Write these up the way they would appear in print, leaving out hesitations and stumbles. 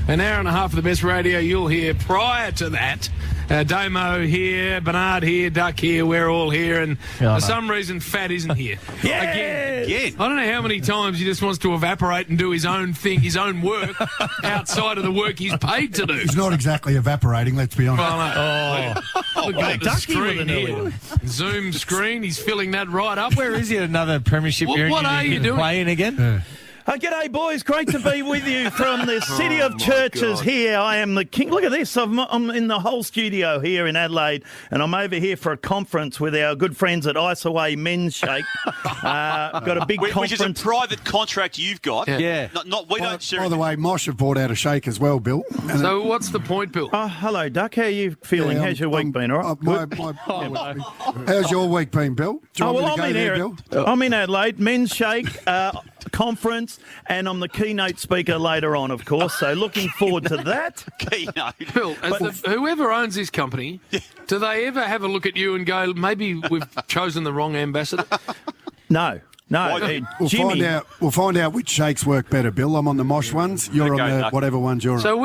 An hour and a half of the best radio you'll hear. Prior to that, Damo here, Bernard here, Duck here, we're all here, and for some reason Fat isn't here. Again. I don't know how many times he just wants to evaporate and do his own thing, his own work, outside of the work he's paid to do. He's not exactly evaporating, let's be honest. Look at the screen here. Zoom screen, he's filling that right up. Where is he? Another premiership hearing? What are you doing? Playing again? G'day, boys. Great to be with you from the City of Churches here. I am the king. Look at this. I'm in the whole studio here in Adelaide, and I'm over here for a conference with our good friends at Iceaway Men's Shake. Got a big conference. Which is a private contract you've got. Yeah. We don't share. By the way, Mosh have brought out a shake as well, Bill. And So what's the point, Bill? Oh, hello, Duck. How are you feeling? How's your week been, all right? How's your week been, Bill? Do you want me to go I'm in there, here. Bill? I'm in Adelaide, Men's Shake conference, and I'm the keynote speaker later on, of course. So looking forward to that. Keynote. Bill, whoever owns this company, do they ever have a look at you and go, maybe we've chosen the wrong ambassador? No. Jimmy. We'll find out which shakes work better, Bill. I'm on the Mosh ones. You're on the whatever ones you're on. So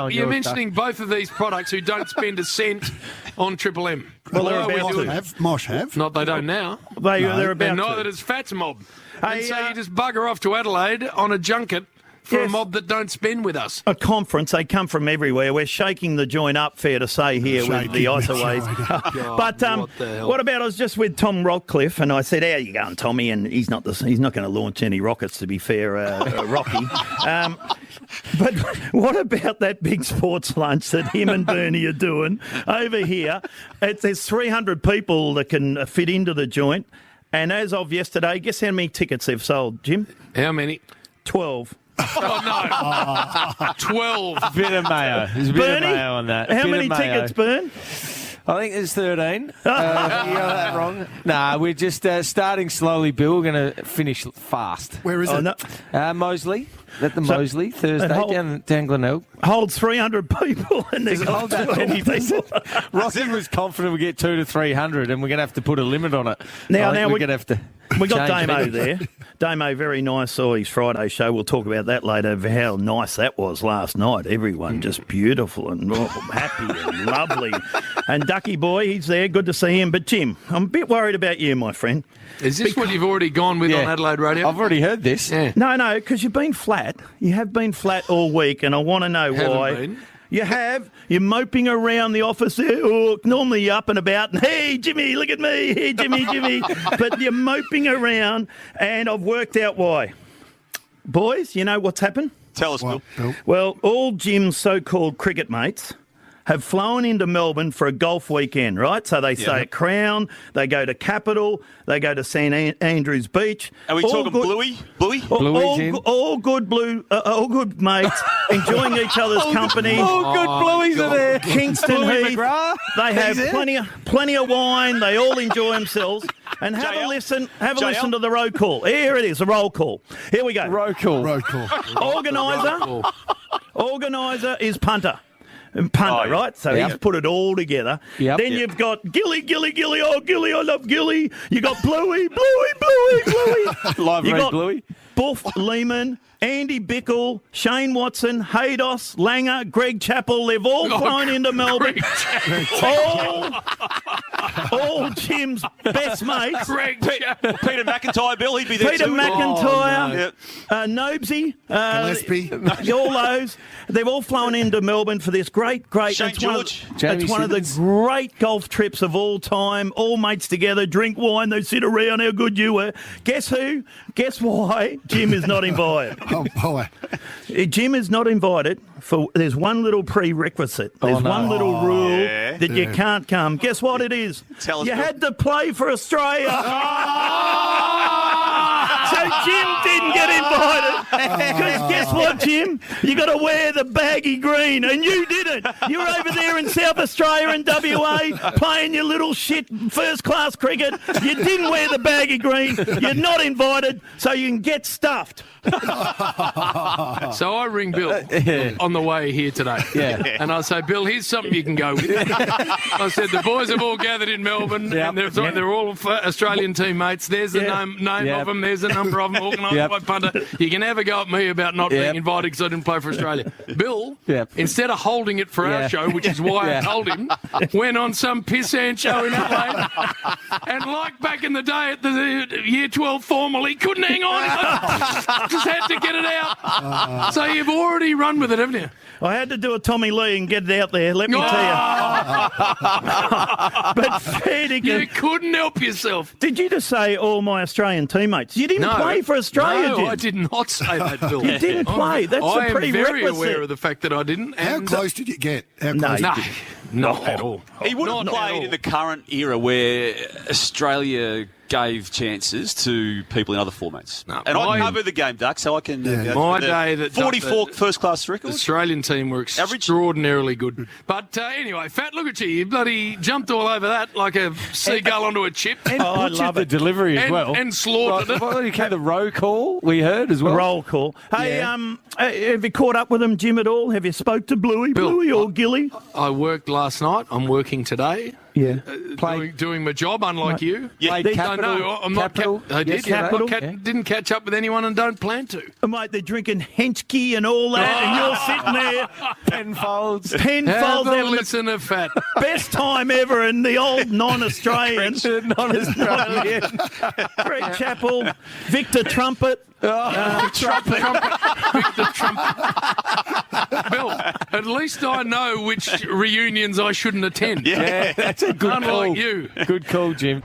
you're mentioning both of these products who don't spend a cent on Triple M. Well, they're about to. Mosh have. Not they don't now. They're about And to. neither does Fats Mob. Hey, And so you just bugger off to Adelaide on a junket for a mob that don't spend with us. A conference. They come from everywhere. We're shaking the joint up, fair to say, here with the Iceaways. But what about, I was just with Tom Rockcliffe, and I said, how you going, Tommy? And he's not going to launch any rockets, to be fair, Rocky. But what about that big sports lunch that him and Bernie are doing over here? There's 300 people that can fit into the joint. And as of yesterday, guess how many tickets they've sold, Jim? How many? 12. Oh, no. 12. Bit of mayo. There's a bit of mayo on that. How many tickets, Bern? I think there's 13. You got that wrong. Nah, we're just starting slowly, Bill. We're going to finish fast. Where is it? No. Moseley. At the Moseley, Thursday, down Glenelg. Holds 300 people. And there's hold that many people. Rossi was confident we'd get 200 to 300, and we're going to have to put a limit on it. Now we're going to have to. We got Damo there. Damo, very nice. Saw his Friday show. We'll talk about that later, how nice that was last night. Everyone just beautiful and happy and lovely. And Ducky boy, he's there. Good to see him. But Jim, I'm a bit worried about you, my friend. Is this what you've already gone with on Adelaide Radio? I've already heard this. Yeah. No, because you've been flat. You have been flat all week, and I want to know why. Been. You have. You're moping around the office there. Oh, normally you're up and about. And, hey, Jimmy, look at me. Hey, Jimmy. But you're moping around, and I've worked out why. Boys, you know what's happened? Tell us, Bill. Well, all Jim's so-called cricket mates have flown into Melbourne for a golf weekend, right? So they stay at Crown, they go to Capital, they go to St Andrews Beach. Are we talking Bluey? All good mates, enjoying each other's company. All good Blueys are there. Kingston Heath. McGrath. They have plenty of wine. They all enjoy themselves. And have a listen to the roll call. Here it is, the roll call. Here we go. Roll call. Organiser is punter. Right? So he's put it all together. Then you've got Gilly. Oh, Gilly, I love Gilly. You got Bluey. Live you got Bluey. Buff Lehman, Andy Bickle, Shane Watson, Haydos, Langer, Greg Chappell. They've all flown into Melbourne. all Jim's best mates. Peter McIntyre, Bill, he'd be there Peter too. McIntyre, Nobesy, Gillespie. All those. They've all flown into Melbourne for this great. Shane George. It's one of the great golf trips of all time. All mates together, drink wine, they sit around, how good you were. Guess who? Guess why Jim is not invited? Oh, boy. Jim is not invited. There's one little prerequisite. There's one little rule that you can't come. Guess what it is? Tell us, you Bill. had to play for Australia. So Jim didn't get invited. Because guess what, Jim? You got to wear the baggy green, and you didn't. You were over there in South Australia and WA playing your little shit first-class cricket. You didn't wear the baggy green. You're not invited, so you can get stuffed. So I ring Bill on the way here today. And I say, Bill, here's something you can go with. I said, the boys have all gathered in Melbourne, and they're all Australian teammates. There's the name of them. There's the number. number of them organised by punter. You can never go at me about not being invited because I didn't play for Australia. Bill, instead of holding it for our show, which is why I told him, went on some pissant show in Adelaide. And like back in the day at the Year 12 formal, he couldn't hang on. Just had to get it out. So you've already run with it, haven't you? I had to do a Tommy Lee and get it out there, let me tell you. But fair dinkum, you couldn't help yourself. Did you just say all my Australian teammates? You didn't play for Australia, no, did you? I did not say that, Bill. You didn't play. That's I a pretty am very requisite. aware of the fact that I didn't. How close did you get? How close No, did you get? not at all. He would have played in the current era where Australia gave chances to people in other formats. No, and I cover the game, Duck, so I can... My day that 44 first-class the records. Australian team were extraordinarily good. But anyway, Fat, look at you. You bloody jumped all over that like a seagull onto a chip. And I love the it. delivery as well. And slaughtered it. Well, you came the row call, we heard as well. Roll call. Hey, have you caught up with him, Jim, at all? Have you spoke to Bluey or Gilly? I worked last night. I'm working today. Yeah. Doing my job, unlike you. Yeah, No, I'm not. I did. Capital. Didn't catch up with anyone and don't plan to. Mate, they're drinking Henschke and all that, and you're sitting there. Penfolds. Have a having listen to Fat. the best time ever in the old non-Australian. Non-Australian. Greg Chappell, Victor Trumpet. Trumpet. Bill, at least I know which reunions I shouldn't attend. Yeah. That's a good Unlike call. you. Good call, Jim.